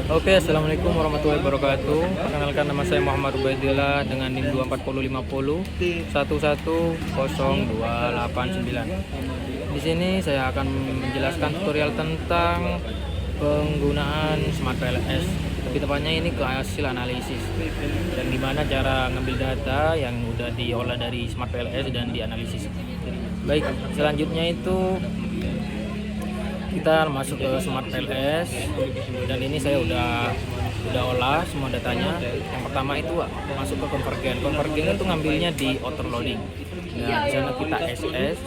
Oke, assalamualaikum warahmatullahi wabarakatuh. Perkenalkan, nama saya Muhammad Ubaidillah dengan NIM 24050 110289. Di sini saya akan menjelaskan tutorial tentang penggunaan Smart PLS. Lebih tepatnya ini ke hasil analisis dan gimana cara ngambil data yang udah diolah dari Smart PLS dan dianalisis. Baik, selanjutnya itu kita masuk ke Smart PLS dan ini saya udah olah semua datanya. Yang pertama itu masuk ke konvergen itu ngambilnya di overloading. Nah, di sana kita SS,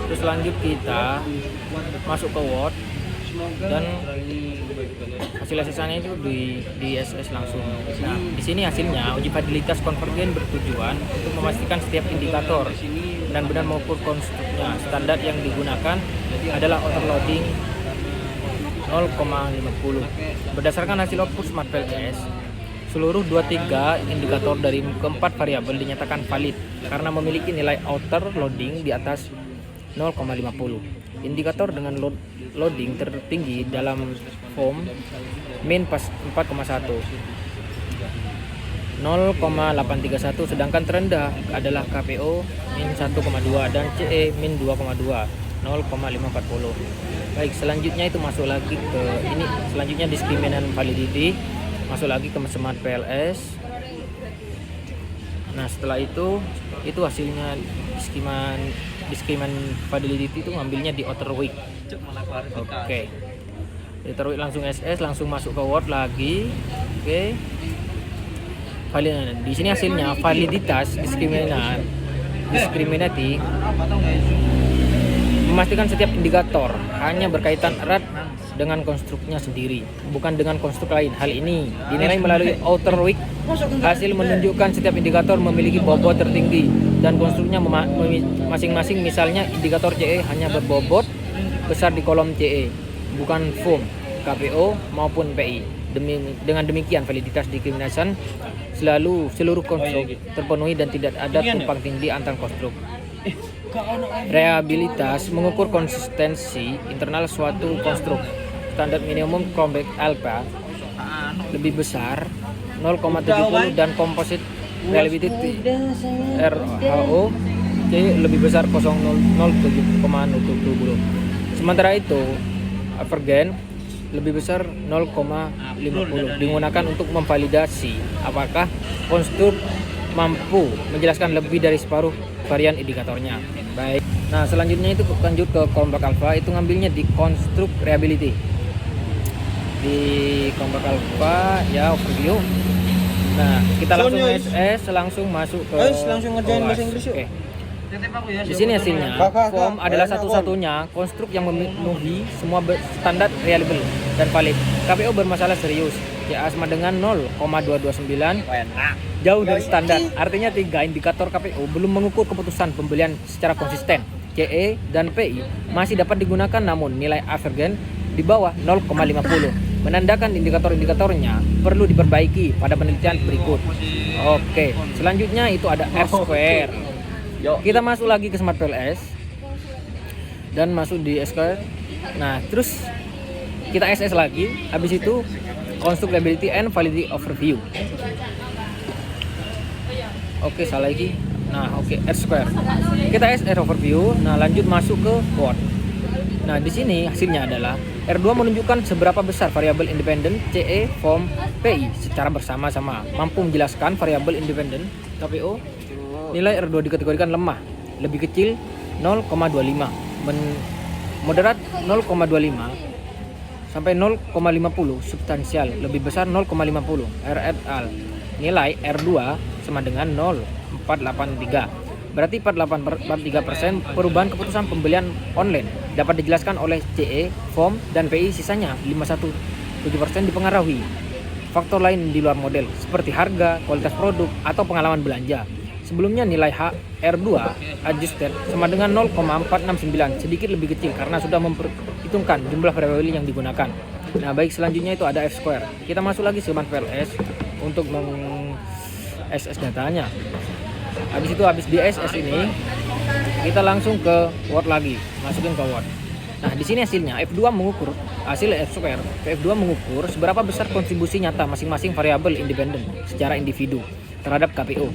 terus lanjut kita masuk ke Word dan hasil SS-nya itu di SS langsung. Nah, di sini hasilnya uji validitas konvergen bertujuan untuk memastikan setiap indikator benar-benar mengukur konstruknya. Standar yang digunakan adalah overloading 0,50. Berdasarkan hasil output Smart PLS, seluruh 23 indikator dari keempat variabel dinyatakan valid karena memiliki nilai outer loading di atas 0,50. Indikator dengan loading tertinggi dalam form min pas 4,1 0,831, sedangkan terendah adalah KPO min 1,2 dan CE min 2,2 0,540. Baik, selanjutnya itu masuk lagi ke ini, selanjutnya discriminant validity, masuk lagi ke Smart PLS. Nah, setelah itu hasilnya discriminant validity itu ngambilnya di outer week. Oke. Di outer week langsung SS, langsung masuk ke Word lagi. Oke. Di sini hasilnya validitas discriminati memastikan setiap indikator hanya berkaitan erat dengan konstruknya sendiri, bukan dengan konstruk lain. Hal ini dinilai melalui outer week. Hasil menunjukkan setiap indikator memiliki bobot tertinggi dan konstruknya masing-masing. Misalnya indikator CE hanya berbobot besar di kolom CE, bukan form KPO maupun PI. Dengan demikian validitas discrimination seluruh konstruk terpenuhi dan tidak ada tumpang tindih antar konstruk. Reliabilitas mengukur konsistensi internal suatu konstruk. Standar minimum Cronbach alpha lebih besar 0,70 dan composite reliability RHO lebih besar 0,07,020. Sementara itu Avergen lebih besar 0,50 digunakan untuk memvalidasi apakah konstruk mampu menjelaskan lebih dari separuh varian indikatornya. Baik. Nah, selanjutnya itu lanjut ke Cronbach alpha, itu ngambilnya di konstruk reliability. Di Cronbach alpha ya overview. Nah, kita langsung SS, langsung masuk ke langsung ngerjain bahasa Inggris yuk. Oke. Di sini hasilnya, form adalah satu-satunya konstruk yang memenuhi semua standar reliable dan valid. KPO bermasalah serius, CA sama dengan 0,229, jauh dari standar. Artinya 3 indikator KPO belum mengukur keputusan pembelian secara konsisten. CE dan PI masih dapat digunakan, namun nilai Avergen di bawah 0,50 menandakan indikator-indikatornya perlu diperbaiki pada penelitian berikut. Oke, selanjutnya itu ada R-square. Kita masuk lagi ke Smart PLS dan masuk di R-square. Nah, terus kita SS lagi. Habis itu Construct Reliability and Validity Overview. Oke, salah lagi. Nah, oke, R-square. Kita SR overview. Nah, lanjut masuk ke Word. Nah, di sini hasilnya adalah R2 menunjukkan seberapa besar variabel independen CE, form, PI secara bersama-sama. Mampu menjelaskan variabel independen KPO. Nilai R2 dikategorikan lemah, lebih kecil 0,25, moderat 0,25 sampai 0,50, substansial lebih besar 0,50. R et al. Nilai R2 sama dengan 0,483. Berarti 48,3% perubahan keputusan pembelian online dapat dijelaskan oleh CE, form, dan PI. Sisanya 5,17% dipengaruhi faktor lain di luar model seperti harga, kualitas produk, atau pengalaman belanja. Sebelumnya nilai R2 adjusted sama dengan 0,469, sedikit lebih kecil karena sudah memperhitungkan jumlah variabel yang digunakan. Nah, baik, selanjutnya itu ada F-square. Kita masuk lagi ke Smart PLS untuk SS datanya. Habis itu, habis di SS ini kita langsung ke Word lagi, masukin ke Word. Nah, di sini hasilnya F2 mengukur hasil R2. VF2 mengukur seberapa besar kontribusi nyata masing-masing variabel independen secara individu terhadap KPO.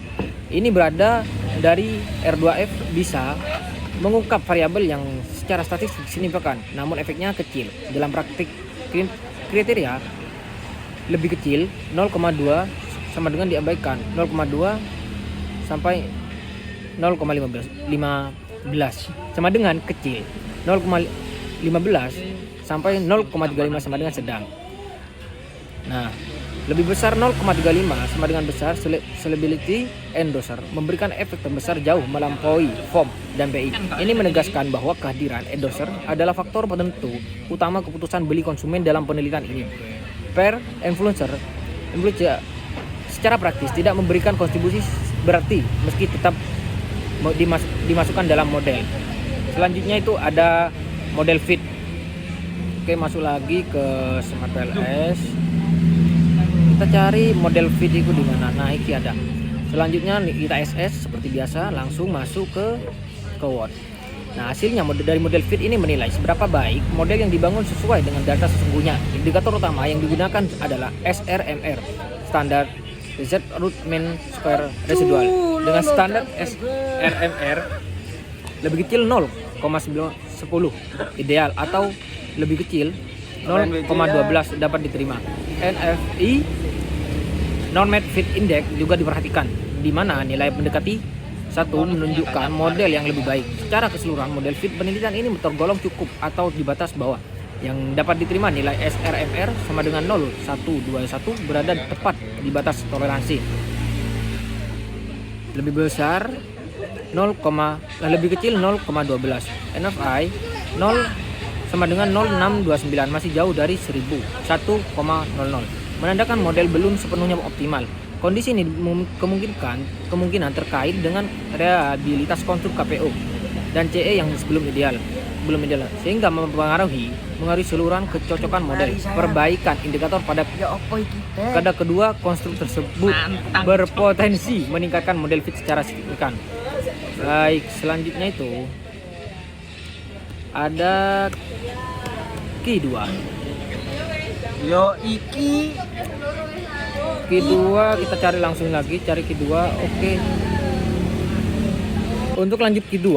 Ini berada dari R2F bisa mengungkap variabel yang secara statistik signifikan, namun efeknya kecil. Dalam praktik kriteria lebih kecil 0,2 sama dengan diabaikan, 0,2 sampai 0,15 sama dengan kecil, 0,15 sampai 0,35 sama dengan sedang. Nah, lebih besar 0,35 sama dengan besar. Solubility endosser memberikan efek terbesar jauh melampaui FOM dan PI. Ini menegaskan bahwa kehadiran endosser adalah faktor penentu utama keputusan beli konsumen dalam penelitian ini. Per influencer secara praktis tidak memberikan kontribusi berarti meski tetap dimasukkan dalam model. Selanjutnya itu ada model fit. Oke, masuk lagi ke Smart PLS. Kita cari model fit itu di mana. Nah, ini ada. Selanjutnya kita SS seperti biasa, langsung masuk ke Word. Nah, hasilnya dari model fit ini menilai seberapa baik model yang dibangun sesuai dengan data sesungguhnya. Indikator utama yang digunakan adalah SRMR, standar Z root mean square residual. Dengan standar SRMR lebih kecil 0,10 ideal atau lebih kecil 0,12 dapat diterima. NFI Normed Fit Index juga diperhatikan, di mana nilai mendekati 1 menunjukkan model yang lebih baik. Secara keseluruhan model fit penelitian ini tergolong cukup atau di batas bawah. Yang dapat diterima nilai SRMR sama dengan 0,121 berada tepat di batas toleransi. Lebih besar lebih kecil 0,12. NFI 0 sama dengan 0,629, masih jauh dari 1000, 1,00. Menandakan model belum sepenuhnya optimal. Kondisi ini kemungkinan terkait dengan reliabilitas kontur KPO dan CE yang belum ideal, sehingga mempengaruhi seluruhan kecocokan model. Perbaikan indikator pada kedua konstruk tersebut berpotensi meningkatkan model fit secara signifikan. Baik, selanjutnya itu ada Q2. Q2 kita cari langsung lagi, cari Q2. Oke. Untuk lanjut Q2,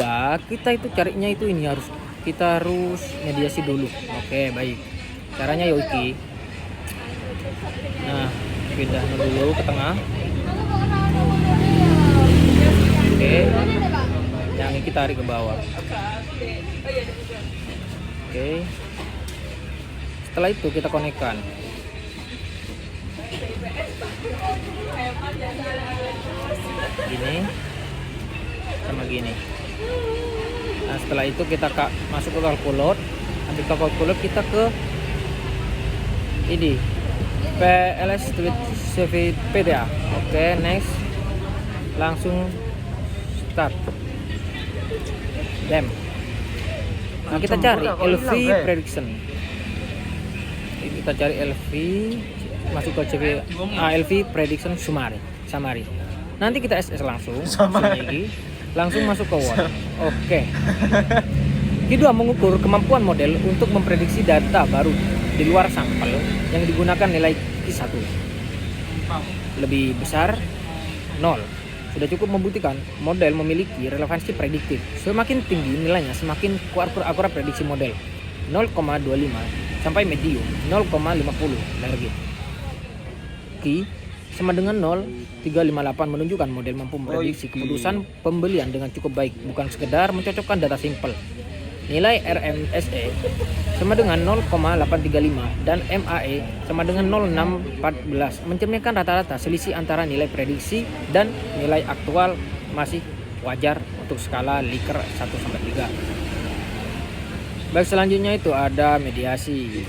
kita itu carinya itu kita harus mediasi dulu. Oke, baik. Caranya Yoiki. Nah, pindah dulu ke tengah. Oke. Yang ini kita tarik ke bawah. Oke. Setelah itu kita konekkan. Gini sama gini. Nah, setelah itu kita masuk ke kalkulot. Ambil ke kalkulot, kita ke ini PLS Tweet PTA. Oke, next. Langsung start. Dem. Nah, kita cari LV prediction. Kita cari LV, masuk ke CV LV prediction summary. Nanti kita SS langsung masuk ke Word. Oke. Q2 mengukur kemampuan model untuk memprediksi data baru di luar sampel yang digunakan nilai Q1 lebih besar 0. Sudah cukup membuktikan model memiliki relevansi prediktif. Semakin tinggi nilainya, semakin akurat prediksi model. 0,25 sampai medium 0,50 lagi. Q sama dengan 0,358 menunjukkan model mampu memprediksi keputusan pembelian dengan cukup baik, bukan sekedar mencocokkan data simpel. Nilai RMSE sama dengan 0,835 dan MAE sama dengan 0,614 mencerminkan rata-rata selisih antara nilai prediksi dan nilai aktual masih wajar untuk skala Likert 1-3. Baik, selanjutnya itu ada mediasi.